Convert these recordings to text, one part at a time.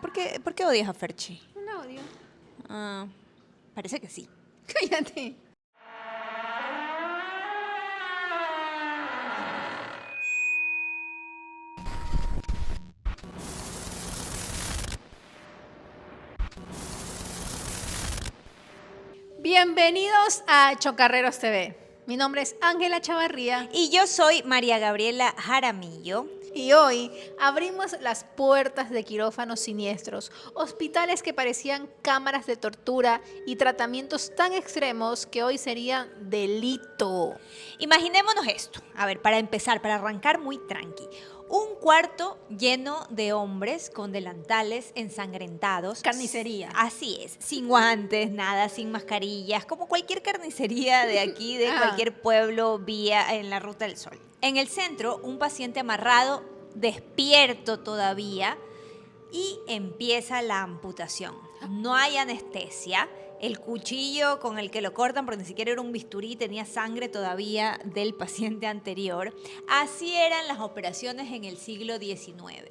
por qué odias a Ferchi? No la odio. Ah, parece que sí. Cállate. Bienvenidos a Chocarreros TV. Mi nombre es Ángela Chavarría Y yo soy María Gabriela Jaramillo. y hoy abrimos las puertas de quirófanos siniestros, hospitales que parecían cámaras de tortura y tratamientos tan extremos que hoy serían delito. Imaginémonos esto. A ver, para empezar, para arrancar muy tranqui. Un cuarto lleno de hombres con delantales ensangrentados. Carnicería. Así es, sin guantes, nada, sin mascarillas, como cualquier carnicería de aquí, de cualquier pueblo vía en la Ruta del Sol. En el centro, un paciente amarrado, despierto todavía, y empieza la amputación. No hay anestesia. El cuchillo con el que lo cortan, porque ni siquiera era un bisturí, tenía sangre todavía del paciente anterior. Así eran las operaciones en el siglo XIX.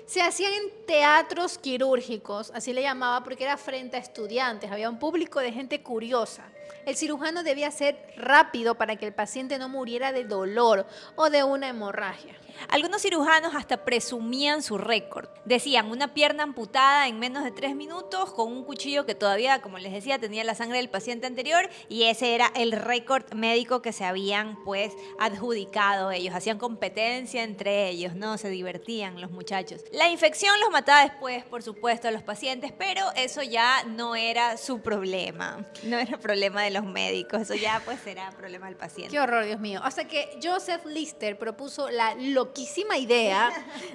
Se hacían en teatros quirúrgicos, así le llamaba porque era frente a estudiantes, había un público de gente curiosa. El cirujano debía ser rápido para que el paciente no muriera de dolor o de una hemorragia. Algunos cirujanos hasta presumían su récord. Decían, una pierna amputada en menos de 3 minutos con un cuchillo que todavía, como les decía, tenía la sangre del paciente anterior, y ese era el récord médico que se habían pues adjudicado ellos. Hacían competencia entre ellos, ¿no? Se divertían los muchachos. La infección los mataba después, por supuesto, a los pacientes, pero eso ya no era su problema. No era problema de los médicos, eso ya pues era problema del paciente. Qué horror, Dios mío. Hasta que Joseph Lister propuso la loquísima idea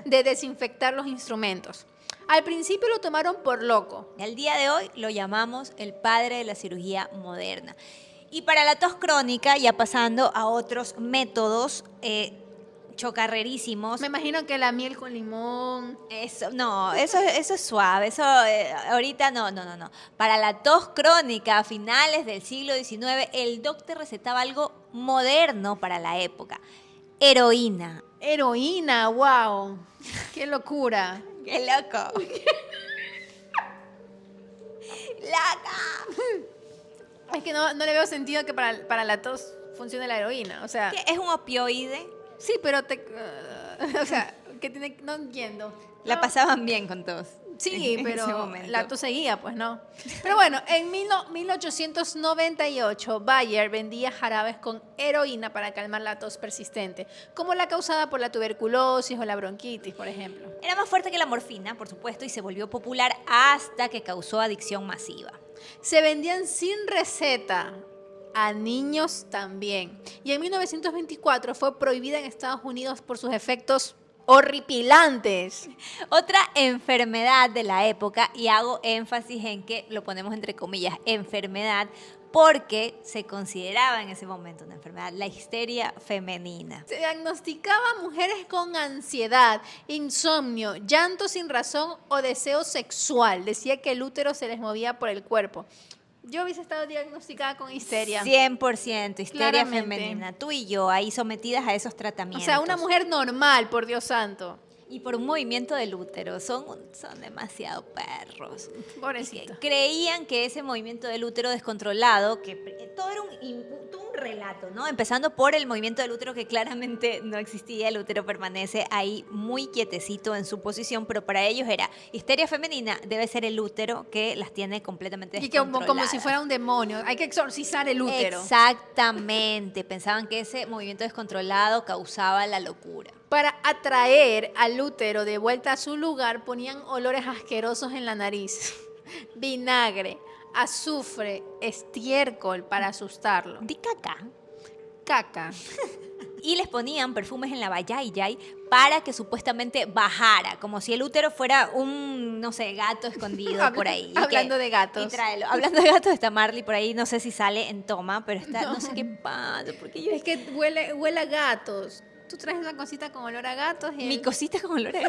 de desinfectar los instrumentos. Al principio lo tomaron por loco. Al día de hoy lo llamamos el padre de la cirugía moderna. Y para la tos crónica, ya pasando a otros métodos chocarrerísimos. Me imagino que la miel con limón. Eso, no, eso es suave, eso ahorita no. Para la tos crónica a finales del siglo XIX, el doctor recetaba algo moderno para la época: heroína. Heroína, wow. Qué locura. ¡Qué loco! ¡Loca! Es que no le veo sentido que para la tos funcione la heroína. O sea, ¿Qué es un opioide? sí, pero o sea, que tiene, no entiendo. La No. pasaban bien con tos. Sí, en ese pero momento. la tos seguía, pues no. Pero bueno, en 1898, Bayer vendía jarabes con heroína para calmar la tos persistente, como la causada por la tuberculosis o la bronquitis, por ejemplo. Era más fuerte que la morfina, por supuesto, y se volvió popular hasta que causó adicción masiva. Se vendían sin receta. A niños también. Y en 1924 fue prohibida en Estados Unidos por sus efectos horripilantes. Otra enfermedad de la época, y hago énfasis en que lo ponemos entre comillas, enfermedad, porque se consideraba en ese momento una enfermedad, la histeria femenina. Se diagnosticaba a mujeres con ansiedad, insomnio, llanto sin razón o deseo sexual. Decía que el útero se les movía por el cuerpo. Yo hubiese estado diagnosticada con histeria. 100% histeria Claramente. femenina. Tú y yo ahí sometidas a esos O tratamientos. sea, una mujer normal, por Dios santo. Y por un movimiento del útero. Son demasiado perros. Pobrecito. Creían que ese movimiento del útero descontrolado, que todo era todo un relato, ¿no? Empezando por el movimiento del útero, que claramente no existía. El útero permanece ahí muy quietecito en su posición, pero para ellos era histeria femenina, debe ser el útero que las tiene completamente Y que como si descontroladas. fuera un demonio. Hay que exorcizar el útero. Exactamente. Pensaban que ese movimiento descontrolado causaba la locura. Para atraer al útero de vuelta a su lugar, ponían olores asquerosos en la nariz. Vinagre, azufre, estiércol para asustarlo. Di caca. Caca. Y les ponían perfumes en la vajayjay para que supuestamente bajara, como si el útero fuera un, no sé, gato escondido por ahí. Hablando de gatos. Y tráelo. Hablando de gatos, está Marley por ahí, no sé si sale en toma, pero está, no sé qué pasa, porque yo... Es que huele a gatos. Tú traes una cosita con olor a gatos y Mi cosita con olor a...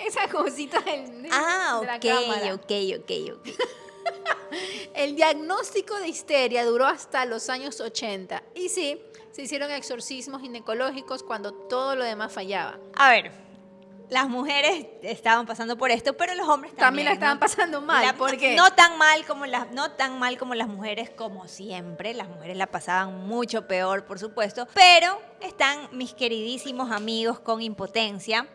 esa cosita de Ah, la ok, cámara. ok. El diagnóstico de histeria duró hasta los años 80. Y sí, se hicieron exorcismos ginecológicos cuando todo lo demás fallaba. A ver, las mujeres estaban pasando por esto, pero los hombres también la estaban ¿no? pasando mal. ¿Por qué? No tan mal como las mujeres, como siempre. Las mujeres la pasaban mucho peor, por supuesto. Pero están mis queridísimos amigos con impotencia.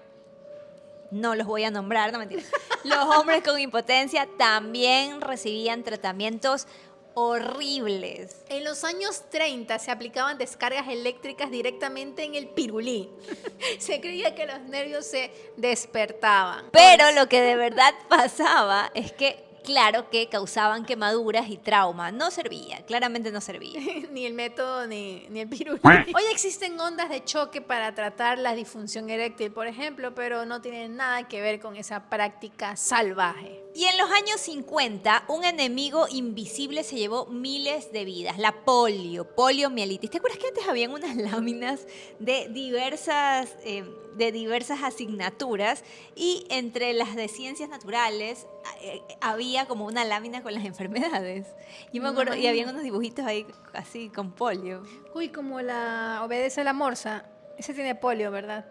No los voy a nombrar, no mentira. Los hombres con impotencia también recibían tratamientos horribles. En los años 30 se aplicaban descargas eléctricas directamente en el pirulí. Se creía que los nervios se despertaban. Pero lo que de verdad pasaba es que, claro, que causaban quemaduras y trauma. No servía, claramente no servía. Ni el método ni el pirulí. Hoy existen ondas de choque para tratar la disfunción eréctil, por ejemplo, pero no tienen nada que ver con esa práctica salvaje. Y en los años 50, un enemigo invisible se llevó miles de vidas, la poliomielitis. ¿Te acuerdas que antes habían unas láminas de diversas asignaturas y entre las de ciencias naturales había como una lámina con las enfermedades? Yo me acuerdo, y habían unos dibujitos ahí así con polio. Uy, como la obedece la morsa. Ese tiene polio, ¿verdad?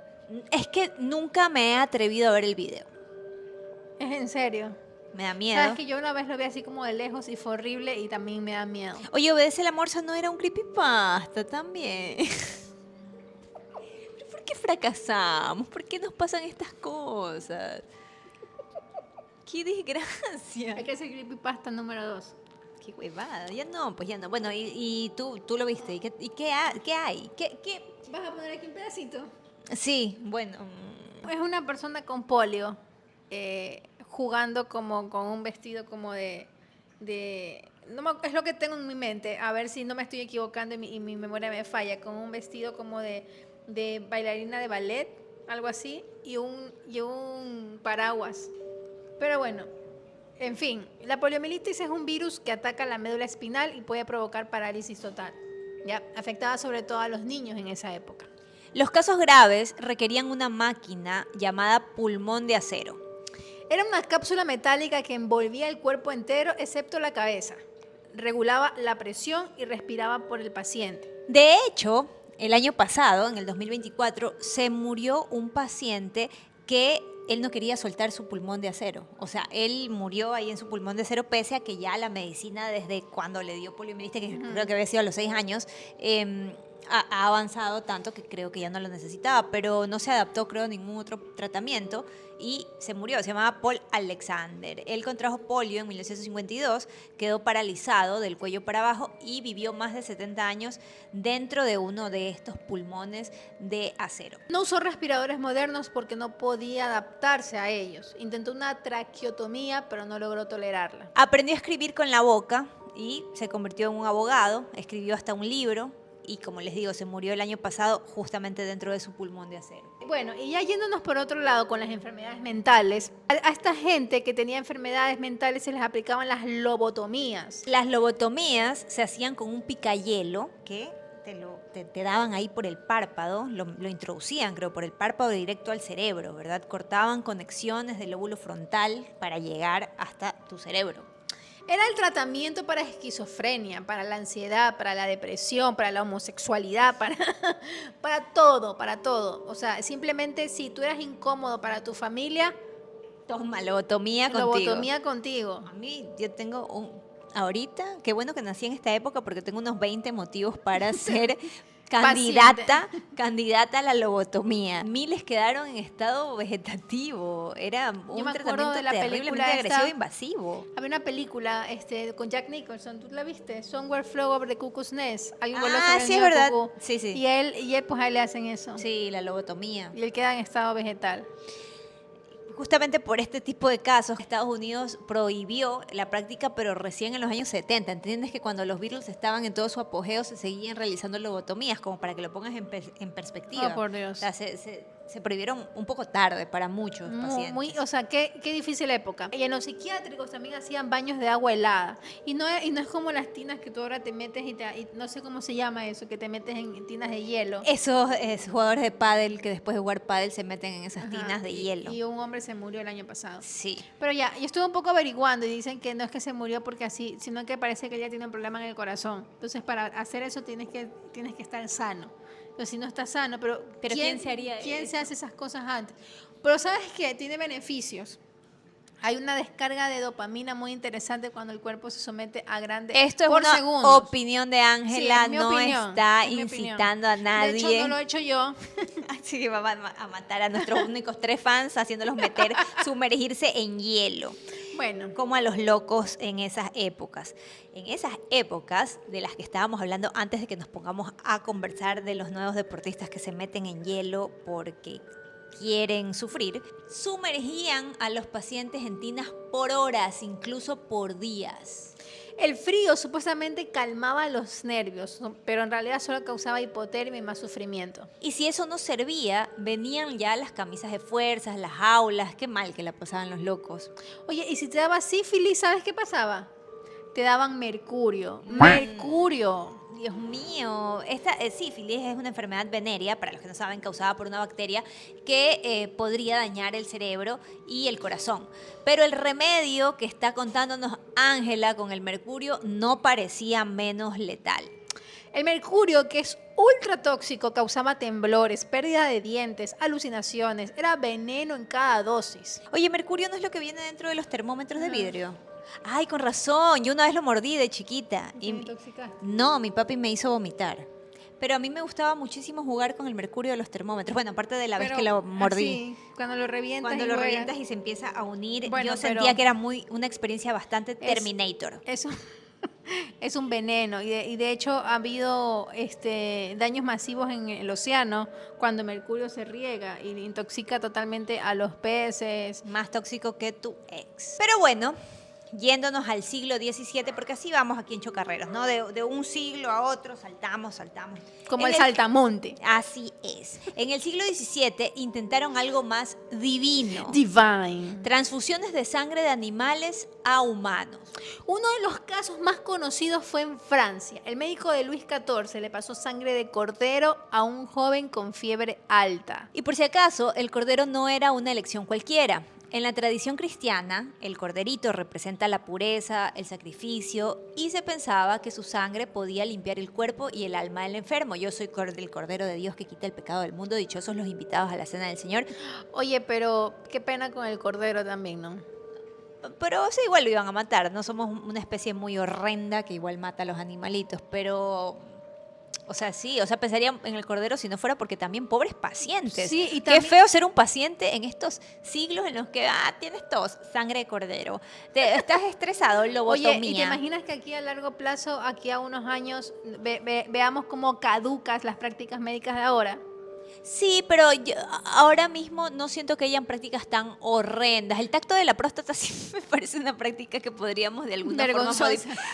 Es que nunca me he atrevido a ver el video. Es en serio. Me da miedo. Sabes que yo una vez lo vi así como de lejos y fue horrible y también me da miedo. Oye, Obedece la Morsa no era un creepypasta también. ¿Pero por qué fracasamos? ¿Por qué nos pasan estas cosas? ¡Qué desgracia! Hay que hacer creepypasta número 2. ¡Qué huevada! Ya no, pues ya no. Bueno, y tú lo viste. ¿Y qué hay? ¿Qué? ¿Vas a poner aquí un pedacito? Sí, bueno. Es una persona con polio jugando como con un vestido como de es lo que tengo en mi mente, a ver si no me estoy equivocando y mi memoria me falla, con un vestido como de bailarina de ballet, algo así, y un paraguas. Pero bueno, en fin, la poliomielitis es un virus que ataca la médula espinal y puede provocar parálisis total. Ya, afectaba sobre todo a los niños en esa época. Los casos graves requerían una máquina llamada pulmón de acero. Era una cápsula metálica que envolvía el cuerpo entero excepto la cabeza. Regulaba la presión y respiraba por el paciente. De hecho, el año pasado, en el 2024, se murió un paciente que él no quería soltar su pulmón de acero. O sea, él murió ahí en su pulmón de acero pese a que ya la medicina desde cuando le dio poliomielitis, que creo que había sido a los 6 años, ha avanzado tanto que creo que ya no lo necesitaba, pero no se adaptó, creo, a ningún otro tratamiento y se murió. Se llamaba Paul Alexander. Él contrajo polio en 1952, quedó paralizado del cuello para abajo y vivió más de 70 años dentro de uno de estos pulmones de acero. No usó respiradores modernos porque no podía adaptarse a ellos. Intentó una traqueotomía, pero no logró tolerarla. Aprendió a escribir con la boca y se convirtió en un abogado, escribió hasta un libro. Y como les digo, se murió el año pasado justamente dentro de su pulmón de acero. Bueno, y ya yéndonos por otro lado con las enfermedades mentales, a esta gente que tenía enfermedades mentales se les aplicaban las lobotomías. Las lobotomías se hacían con un picayelo que te daban ahí por el párpado, lo introducían, creo, por el párpado directo al cerebro, ¿verdad? Cortaban conexiones del lóbulo frontal para llegar hasta tu cerebro. Era el tratamiento para esquizofrenia, para la ansiedad, para la depresión, para la homosexualidad, para todo. O sea, simplemente si tú eras incómodo para tu familia, toma lobotomía contigo. Lobotomía contigo. A mí, yo tengo ahorita, qué bueno que nací en esta época porque tengo unos 20 motivos para ser candidata a la lobotomía. Miles quedaron en estado vegetativo. Era un tratamiento terriblemente agresivo e invasivo. Había una película con Jack Nicholson, ¿tú la viste? Somewhere Flew Over the Cuckoo's Nest. Sí, es verdad. Sí. Y él, pues a él le hacen eso. Sí, la lobotomía. Y él queda en estado vegetal. Justamente por este tipo de casos, Estados Unidos prohibió la práctica, pero recién en los años 70. ¿Entiendes que cuando los Beatles estaban en todo su apogeo se seguían realizando lobotomías? Como para que lo pongas en perspectiva. Oh, por Dios. O sea, se prohibieron un poco tarde para muchos pacientes. O sea, qué difícil época. Y en los psiquiátricos también hacían baños de agua helada. Y no es como las tinas que tú ahora te metes y no sé cómo se llama eso, que te metes en tinas de hielo. Esos jugadores de pádel que después de jugar pádel se meten en esas tinas de hielo. Y un hombre se murió el año pasado. Sí. Pero ya, yo estuve un poco averiguando y dicen que no es que se murió porque así, sino que parece que ella tiene un problema en el corazón. Entonces, para hacer eso tienes que estar sano. Pero si no estás sano, pero ¿quién se haría ¿quién se hace esas cosas antes? Pero ¿sabes qué? Tiene beneficios. Hay una descarga de dopamina muy interesante cuando el cuerpo se somete a grandes Esto es por una segundos. opinión de Sí, Ángela, es mi no opinión, está es mi opinión. incitando a De nadie. hecho, no lo he hecho yo. Así que vamos a matar a nuestros únicos 3 fans haciéndolos sumergirse en hielo, Bueno, como a los locos en esas épocas. En esas épocas de las que estábamos hablando antes de que nos pongamos a conversar de los nuevos deportistas que se meten en hielo porque quieren sufrir, sumergían a los pacientes en tinas por horas, incluso por días. el frío supuestamente calmaba los nervios, pero en realidad solo causaba hipotermia y más sufrimiento. Y si eso no servía, venían ya las camisas de fuerzas, las jaulas, qué mal que la pasaban los locos. Oye, y si te daba sífilis, ¿sabes qué pasaba? Te daban mercurio. Mercurio. Dios mío, esta sífilis es una enfermedad venérea, para los que no saben, causada por una bacteria que podría dañar el cerebro y el corazón. Pero el remedio que está contándonos Ángela con el mercurio no parecía menos letal. El mercurio, que es ultra tóxico, causaba temblores, pérdida de dientes, alucinaciones. Era veneno en cada dosis. Oye, mercurio no es lo que viene dentro de los termómetros de vidrio. Ay, con razón, yo una vez lo mordí de chiquita. ¿Te intoxicaste? No, mi papi me hizo vomitar. Pero a mí me gustaba muchísimo jugar con el mercurio de los termómetros. Bueno, aparte de la vez que lo mordí. Así, cuando lo revientas Cuando y lo juegas. revientas y se empieza a unir, Bueno, yo sentía pero que era una experiencia bastante Terminator. Eso es un veneno y de hecho ha habido daños masivos en el océano cuando mercurio se riega y intoxica totalmente a los peces. Más tóxico que tu ex. Pero bueno, yéndonos al siglo XVII, porque así vamos aquí en Chocarreros, ¿no? De un siglo a otro, saltamos. Como En el saltamonte. Así es. En el siglo XVII intentaron algo más divino. Divine. Transfusiones de sangre de animales a humanos. Uno de los casos más conocidos fue en Francia. El médico de Luis XIV le pasó sangre de cordero a un joven con fiebre alta. Y por si acaso, el cordero no era una elección cualquiera. En la tradición cristiana, el corderito representa la pureza, el sacrificio, y se pensaba que su sangre podía limpiar el cuerpo y el alma del enfermo. Yo soy el cordero de Dios que quita el pecado del mundo. Dichosos los invitados a la cena del Señor. Oye, pero qué pena con el cordero también, ¿no? Pero sí, igual lo iban a matar. No somos una especie muy horrenda que igual mata a los animalitos, pero... O sea, sí, pensaría en el cordero si no fuera porque también pobres pacientes. Sí, y Qué también- feo ser un paciente en estos siglos en los que, tienes tos, sangre de cordero. Estás estresado, lobotomía. Oye, ¿y te imaginas que aquí a largo plazo, aquí a unos años, veamos cómo caducas las prácticas médicas de ahora? Sí, pero ahora mismo no siento que hayan prácticas tan horrendas. El tacto de la próstata sí me parece una práctica que podríamos de alguna forma Vergonzosa. modificar.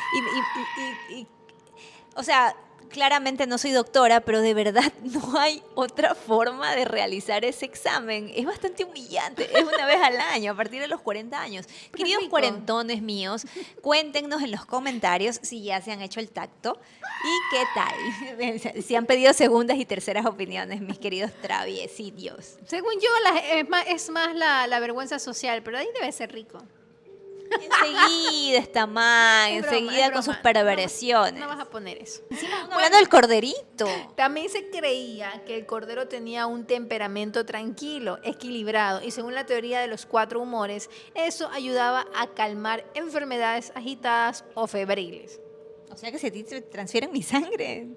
O sea, claramente no soy doctora, pero de verdad no hay otra forma de realizar ese examen. Es bastante humillante. Es una vez al año, a partir de los 40 años. Queridos rico. cuarentones míos, cuéntenos en los comentarios si ya se han hecho el tacto y qué tal. Si han pedido segundas y terceras opiniones, mis queridos traviesillos. Según yo, es más la vergüenza social, pero ahí debe ser rico. Enseguida está mal, Es broma, enseguida es con sus broma. perversiones. No vas a poner eso. Hablando del corderito. También se creía que el cordero tenía un temperamento tranquilo, equilibrado, y según la teoría de los 4 humores, eso ayudaba a calmar enfermedades agitadas o febriles. O sea que si a ti te transfieren mi sangre.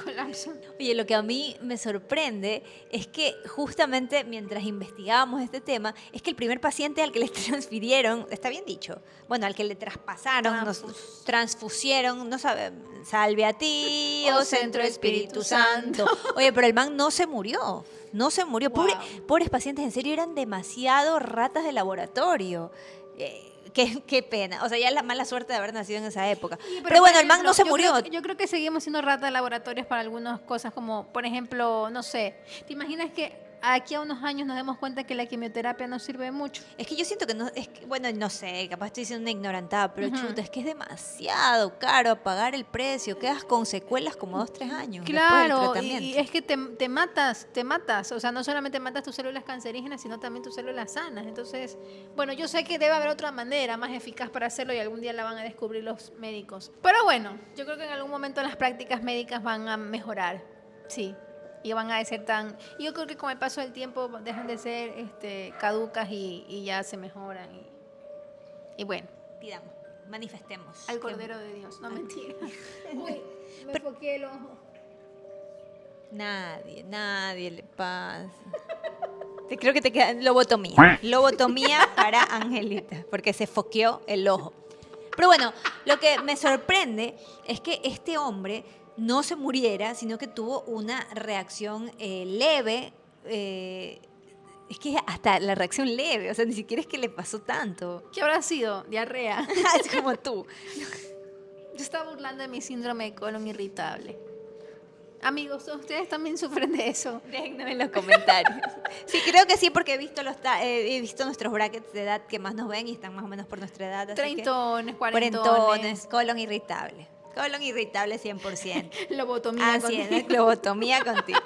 Colapso. Oye, lo que a mí me sorprende es que justamente mientras investigábamos este tema, es que el primer paciente al que le transfirieron, está bien dicho, bueno, al que le traspasaron, nos transfusieron, no sabe, salve a ti, Oh oh Centro Espíritu Santo. Oye, pero el man no se murió, no se murió. Wow. Pobres pacientes, en serio, eran demasiado ratas de laboratorio. Qué pena. O sea, ya es la mala suerte de haber nacido en esa época. Sí, pero bueno, por el man no ejemplo, se murió. Yo creo que seguimos siendo rata de laboratorios para algunas cosas, como por ejemplo, no sé, ¿te imaginas que aquí a unos años nos demos cuenta que la quimioterapia no sirve de mucho? Es que yo siento que no, bueno, no sé, capaz estoy siendo una ignorantada, pero Ujú. chuta, es que es demasiado caro pagar el precio, quedas con secuelas como 2-3 años después del Claro, tratamiento. y es que te matas, o sea, no solamente matas tus células cancerígenas, sino también tus células sanas. Entonces, bueno, yo sé que debe haber otra manera más eficaz para hacerlo y algún día la van a descubrir los médicos. Pero bueno, yo creo que en algún momento las prácticas médicas van a mejorar, sí. y van a ser tan... Y yo creo que con el paso del tiempo dejan de ser caducas y ya se mejoran. Y bueno, Pidamos, manifestemos. al que- Cordero de Dios, no mentira. Uy, me enfoqué el ojo. Nadie le pasa. Creo que te queda lobotomía. Lobotomía para Angelita, porque se foqueó el ojo. Pero bueno, lo que me sorprende es que este hombre no se muriera, sino que tuvo una reacción leve. Es que hasta la reacción leve, o sea, ni siquiera es que le pasó tanto. ¿Qué habrá sido? Diarrea. Es como tú. Yo estaba burlando de mi síndrome de colon irritable. Amigos, ¿ustedes también sufren de eso? Déjenme en los comentarios. Sí, creo que sí, porque he visto nuestros brackets de edad que más nos ven y están más o menos por nuestra edad. Así que- Treintones, cuarentones. Cuarentones, colon irritable. Colon irritable 100%. Lobotomía. Así contigo. es, lobotomía contigo.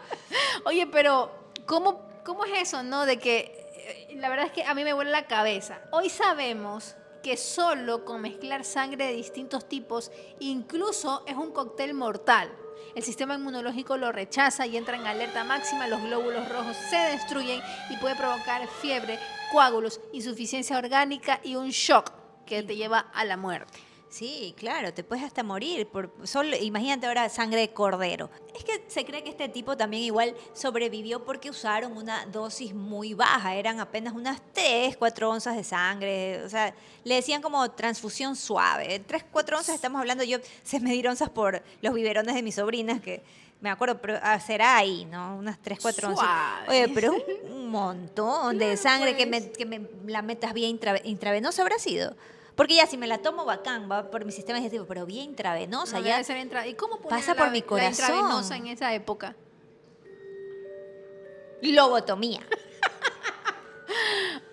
Oye, pero ¿cómo es eso, no? De que la verdad es que a mí me vuela la cabeza. Hoy sabemos que solo con mezclar sangre de distintos tipos, incluso es un cóctel mortal. El sistema inmunológico lo rechaza y entra en alerta máxima, los glóbulos rojos se destruyen y puede provocar fiebre, coágulos, insuficiencia orgánica y un shock que te lleva a la muerte. Sí, claro, te puedes hasta morir. Solo, imagínate ahora sangre de cordero. Es que se cree que este tipo también igual sobrevivió porque usaron una dosis muy baja. Eran apenas unas 3, 4 onzas de sangre. O sea, le decían como transfusión suave. 3, 4 onzas estamos hablando. Yo sé medir onzas por los biberones de mis sobrinas, que me acuerdo, pero será ahí, ¿no? Unas 3, 4 onzas. Suave. Oye, pero es un montón de Claro, sangre pues. que me la metas vía intravenosa habrá sido. Porque ya si me la tomo bacán, va por mi sistema digestivo, pero vía intravenosa No ya. debe ser ¿Y cómo ponían pasa por mi la corazón. intravenosa en esa época? Lobotomía.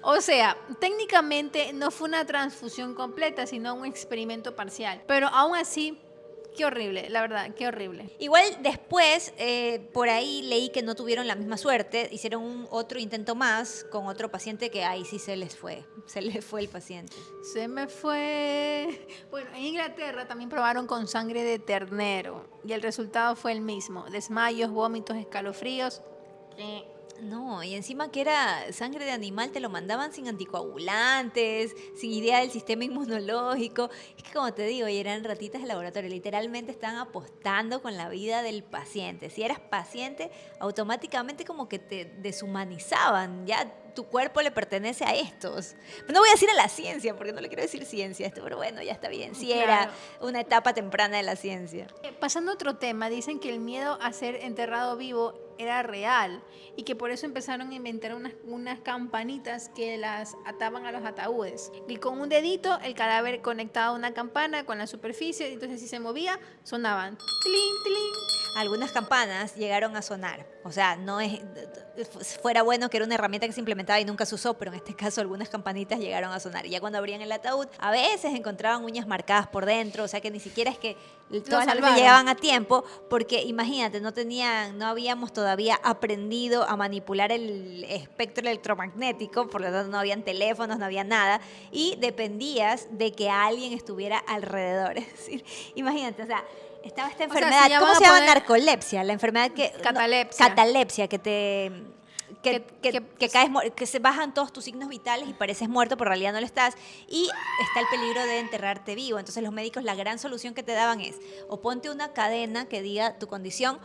O sea, técnicamente no fue una transfusión completa, sino un experimento parcial. Pero aún así, qué horrible, la verdad, qué horrible. Igual después, por ahí leí que no tuvieron la misma suerte, hicieron otro intento más con otro paciente que ahí sí se les fue el paciente. Se me fue. Bueno, en Inglaterra también probaron con sangre de ternero y el resultado fue el mismo. Desmayos, vómitos, escalofríos. No, y encima que era sangre de animal, te lo mandaban sin anticoagulantes, sin idea del sistema inmunológico. Es que como te digo, y eran ratitas de laboratorio, literalmente estaban apostando con la vida del paciente. Si eras paciente, automáticamente como que te deshumanizaban, ya tu cuerpo le pertenece a estos. No voy a decir a la ciencia, porque no le quiero decir ciencia a esto, pero bueno, ya está bien. Sí era Claro. una etapa temprana de la ciencia. Pasando a otro tema, dicen que el miedo a ser enterrado vivo era real y que por eso empezaron a inventar unas campanitas que las ataban a los ataúdes. Y con un dedito el cadáver conectaba a una campana con la superficie, y entonces si se movía, sonaban. Tilín, tilín. Algunas campanas llegaron a sonar. O sea, no es fuera bueno que era una herramienta que se implementaba y nunca se usó, pero en este caso algunas campanitas llegaron a sonar. Y ya cuando abrían el ataúd, a veces encontraban uñas marcadas por dentro, o sea que ni siquiera es que todas las veces salvaron. llegaban a tiempo, porque imagínate, no habíamos todavía aprendido a manipular el espectro electromagnético, por lo tanto no habían teléfonos, no había nada, y dependías de que alguien estuviera alrededor. Es decir, imagínate, o sea, estaba esta sea, enfermedad, si ya ¿cómo van a se llama? poner- Narcolepsia, la enfermedad que... Catalepsia. Catalepsia, que te... Que, Que- que- que caes, que se bajan todos tus signos vitales y pareces muerto, pero en realidad no lo estás. Y está el peligro de enterrarte vivo. Entonces los médicos, la gran solución que te daban es, o ponte una cadena que diga tu condición,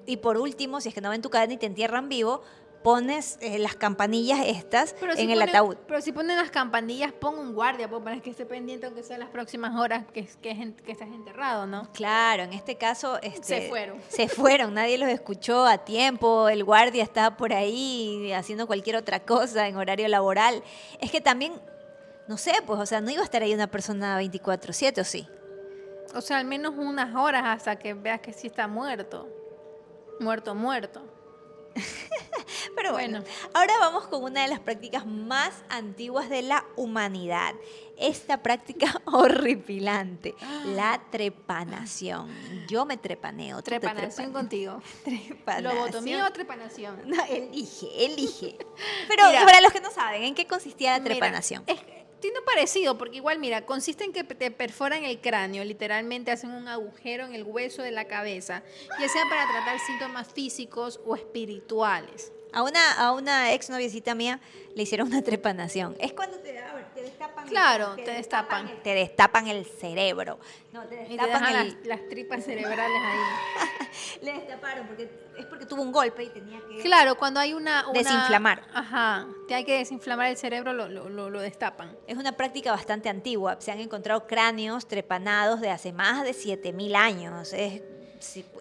y por último, si es que no ven tu cadena y te entierran vivo, pones las campanillas estas en el ataúd. Pero si ponen las campanillas, pon un guardia, pues, para que esté pendiente aunque sea las próximas horas que estás enterrado, ¿no? Claro, en este caso Se fueron. Se fueron, nadie los escuchó a tiempo, el guardia estaba por ahí haciendo cualquier otra cosa en horario laboral. Es que también, no sé, pues, o sea, no iba a estar ahí una persona 24/7, ¿o sí? O sea, al menos unas horas hasta que veas que sí está muerto. Muerto. Pero bueno, Bueno. ahora vamos con una de las prácticas más antiguas de la humanidad. Esta práctica horripilante, la trepanación. Yo me trepaneo. ¿tú te Trepanación trepaneas? contigo. Trepanación. ¿Lobotomía o trepanación? No, elige. Pero Mira. para los que no saben, ¿en qué consistía la Mira, trepanación? Tiene parecido, porque igual, mira, consiste en que te perforan el cráneo, literalmente hacen un agujero en el hueso de la cabeza, ya sea para tratar síntomas físicos o espirituales. A una ex noviecita mía le hicieron una trepanación. Es cuando te destapan, Claro, te destapan. te destapan el cerebro. No, te Y te destapan dejan el... las tripas cerebrales ahí. Le destaparon porque tuvo un golpe y tenía que Claro, cuando hay una... desinflamar. Ajá, te hay que desinflamar el cerebro, lo destapan. Es una práctica bastante antigua. Se han encontrado cráneos trepanados de hace más de 7000 años.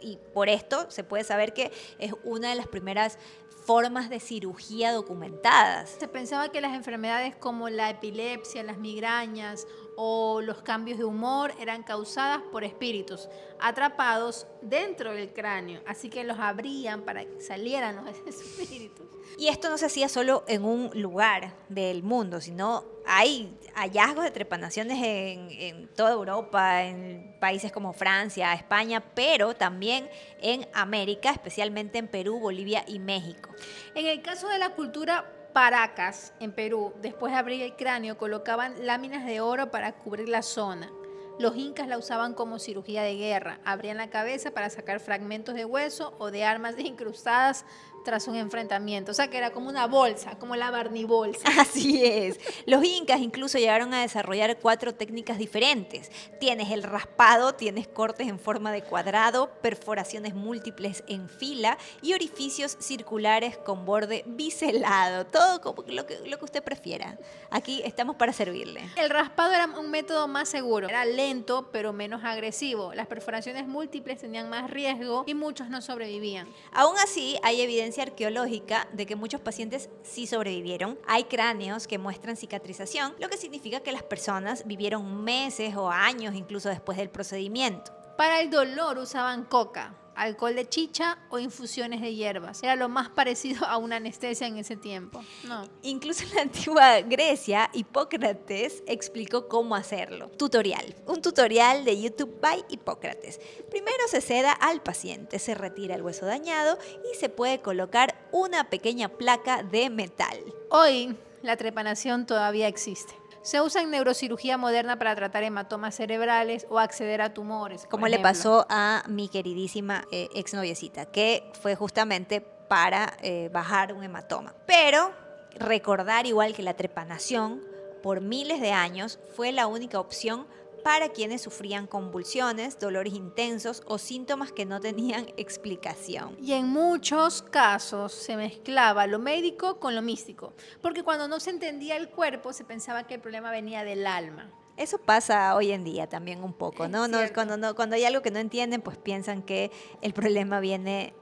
Y por esto se puede saber que es una de las primeras formas de cirugía documentadas. Se pensaba que las enfermedades como la epilepsia, las migrañas o los cambios de humor eran causadas por espíritus atrapados dentro del cráneo, así que los abrían para que salieran los espíritus. Y esto no se hacía solo en un lugar del mundo, sino hay hallazgos de trepanaciones en toda Europa, en países como Francia, España, pero también en América, especialmente en Perú, Bolivia y México. En el caso de la cultura Paracas, en Perú, después de abrir el cráneo, colocaban láminas de oro para cubrir la zona. Los incas la usaban como cirugía de guerra. Abrían la cabeza para sacar fragmentos de hueso o de armas incrustadas tras un enfrentamiento. O sea, que era como una bolsa, como la Barney bolsa. Así es. Los incas incluso llegaron a desarrollar 4 técnicas diferentes. Tienes el raspado, tienes cortes en forma de cuadrado, perforaciones múltiples en fila y orificios circulares con borde biselado. Todo como lo que usted prefiera. Aquí estamos para servirle. El raspado era un método más seguro. Era lento, pero menos agresivo. Las perforaciones múltiples tenían más riesgo y muchos no sobrevivían. Aún así, hay evidencia arqueológica de que muchos pacientes sí sobrevivieron. Hay cráneos que muestran cicatrización, lo que significa que las personas vivieron meses o años incluso después del procedimiento. Para el dolor usaban coca, alcohol de chicha o infusiones de hierbas. Era lo más parecido a una anestesia en ese tiempo. No. Incluso en la antigua Grecia, Hipócrates explicó cómo hacerlo. Tutorial. Un tutorial de YouTube by Hipócrates. Primero se seda al paciente, se retira el hueso dañado y se puede colocar una pequeña placa de metal. Hoy la trepanación todavía existe. Se usa en neurocirugía moderna para tratar hematomas cerebrales o acceder a tumores. por Como le ejemplo. pasó a mi queridísima exnoviecita, que fue justamente para bajar un hematoma. Pero recordar igual que la trepanación por miles de años fue la única opción para quienes sufrían convulsiones, dolores intensos o síntomas que no tenían explicación. Y en muchos casos se mezclaba lo médico con lo místico, porque cuando no se entendía el cuerpo se pensaba que el problema venía del alma. Eso pasa hoy en día también un poco, ¿no? Es No, cierto. cuando hay algo que no entienden, pues piensan que el problema viene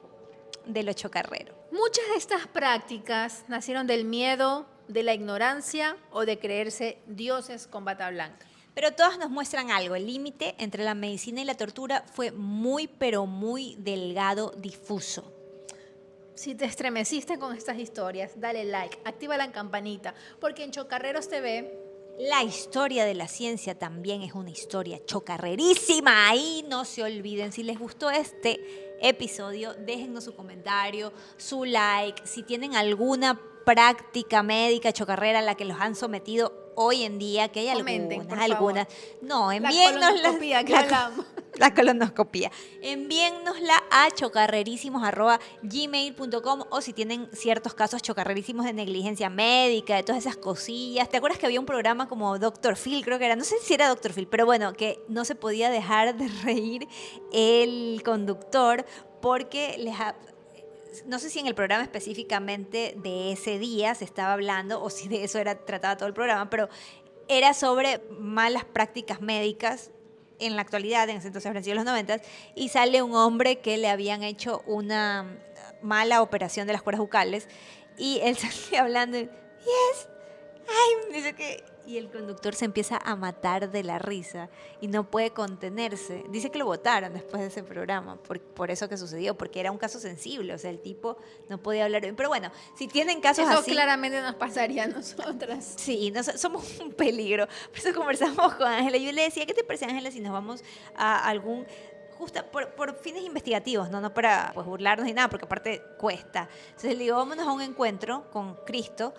de lo chocarrero. Muchas de estas prácticas nacieron del miedo, de la ignorancia o de creerse dioses con bata blanca. Pero todas nos muestran algo. El límite entre la medicina y la tortura fue muy, pero muy delgado, difuso. Si te estremeciste con estas historias, dale like, activa la campanita, porque en Chocarreros TV La historia de la ciencia también es una historia chocarrerísima. Ahí no se olviden. Si les gustó este episodio, déjennos su comentario, su like. Si tienen alguna práctica médica chocarrera a la que los han sometido hoy en día, que hay comenten, por algunas. favor. No, La envíennos colonoscopía que hablamos. la colonoscopía. Envíennosla a chocarrerísimos@gmail.com o si tienen ciertos casos chocarrerísimos de negligencia médica, de todas esas cosillas. ¿Te acuerdas que había un programa como Dr. Phil, creo que era? No sé si era Dr. Phil, pero bueno, que no se podía dejar de reír el conductor porque no sé si en el programa específicamente de ese día se estaba hablando o si de eso trataba todo el programa, pero era sobre malas prácticas médicas en la actualidad, en ese entonces habrán sido los 90, y sale un hombre que le habían hecho una mala operación de las cuerdas bucales y él sale hablando y, yes, dice que... Y el conductor se empieza a matar de la risa y no puede contenerse. Dice que lo votaron después de ese programa por eso que sucedió, porque era un caso sensible, o sea, el tipo no podía hablar bien. Pero bueno, si tienen casos Eso así... claramente nos pasaría a nosotras. Sí, somos un peligro. Por eso conversamos con Ángela. Yo le decía, ¿qué te parece, Ángela, si nos vamos a algún... justo por fines investigativos, no para pues, burlarnos ni nada, porque aparte cuesta. Entonces le digo, vámonos a un encuentro con Cristo,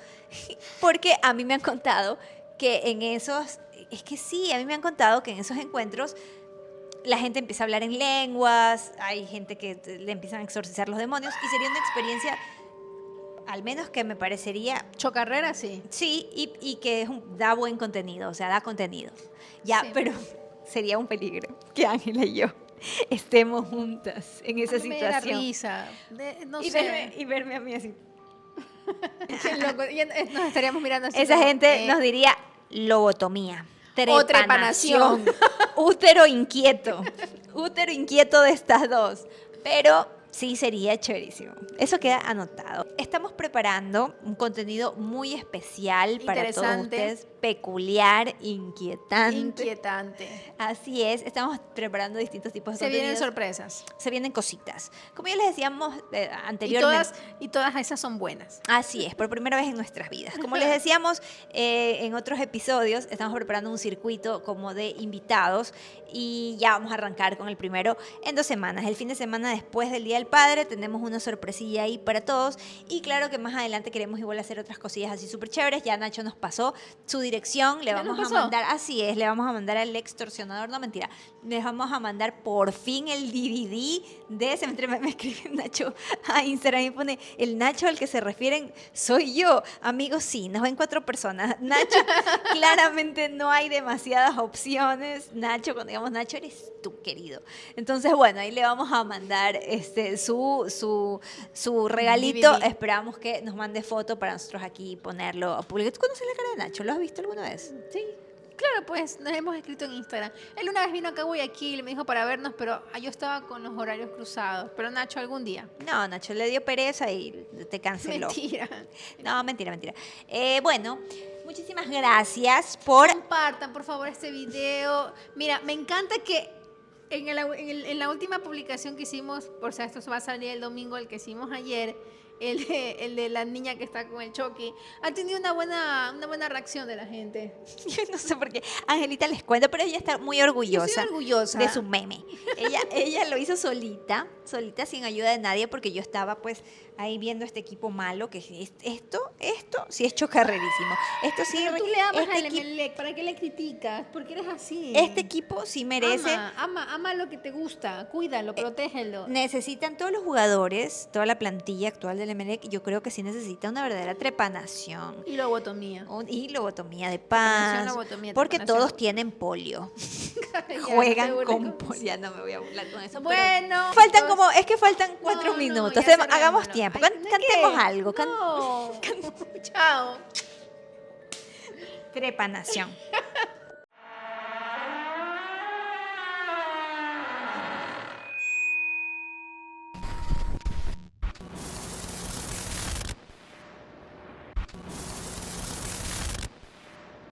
porque a mí me han contado que en esos, es que sí, a mí me han contado que en esos encuentros la gente empieza a hablar en lenguas, hay gente que le empiezan a exorcizar los demonios y sería una experiencia, al menos que me parecería, Chocarrera, sí. sí, y que da buen contenido, o sea, da contenido. Ya, Sí. pero sería un peligro que Ángela y yo estemos juntas en esa A mí me da situación. risa. No y, sé. verme a mí así. Qué loco. Y nos estaríamos mirando así Esa como, gente nos diría lobotomía, O trepanación, útero inquieto de estas dos. Pero sí sería chéverísimo. Eso queda anotado. Estamos preparando un contenido muy especial para todos Interesante. ustedes, peculiar, inquietante. Inquietante. Así es, estamos preparando distintos tipos de Se vienen contenidos. sorpresas. Se vienen cositas. Como ya les decíamos anteriormente. Y todas esas son buenas. Así es, por primera vez en nuestras vidas. Como les decíamos en otros episodios, estamos preparando un circuito como de invitados y ya vamos a arrancar con el primero en 2 semanas. El fin de semana después del Día del Padre tenemos una sorpresilla ahí para todos y claro que más adelante queremos igual hacer otras cosillas así súper chéveres. Ya Nacho nos pasó su dirección, le ¿Ya vamos nos a pasó? mandar, así es, le vamos a mandar al extorsionador, no mentira, les vamos a mandar por fin el DVD de ese, me escribe Nacho a Instagram y pone, el Nacho al que se refieren soy yo. Amigos, sí, nos ven 4 personas. Nacho, claramente no hay demasiadas opciones. Nacho, cuando digamos Nacho, eres tú, querido. Entonces, bueno, ahí le vamos a mandar su regalito. DVD. Esperamos que nos mande foto para nosotros aquí ponerlo a publicar. ¿Tú conoces la cara de Nacho? ¿Lo has visto alguna vez? Sí. Claro, pues nos hemos escrito en Instagram. Él una vez vino acá a Guayaquil, me dijo para vernos, pero yo estaba con los horarios cruzados. Pero Nacho, algún día. No, Nacho le dio pereza y te canceló. Mentira. No, mentira. Bueno, muchísimas gracias por... Compartan, por favor, este video. Mira, me encanta que en la última publicación que hicimos, por si esto va a salir el domingo, el que hicimos ayer, el de la niña que está con el Chucky, ha tenido una buena reacción de la gente. Yo no sé por qué. Angelita les cuento, pero ella está muy orgullosa. Yo soy orgullosa. De su meme. Ella lo hizo solita sin ayuda de nadie, porque yo estaba pues ahí viendo este equipo malo, que esto sí es chocarrerísimo. Esto sí, Pero tú le amas este al equipo, Emelec, ¿para qué le criticas? ¿Por qué eres así? este equipo sí merece. Ama lo que te gusta, cuídalo, protégelo. Necesitan todos los jugadores, toda la plantilla actual del Emelec, yo creo que sí necesita una verdadera trepanación. Y lobotomía. Y lobotomía de Trepanación, paz, lobotomía, porque trepanación. todos tienen polio. Ya, Juegan no te con burles polio. Ya no me voy a burlar con eso. Bueno, Faltan pues, es que faltan 4 no, minutos. ya Hagamos cerrémoslo. tiempo. Ay, ¿de Cantemos qué? algo. No. Chao. Trepanación.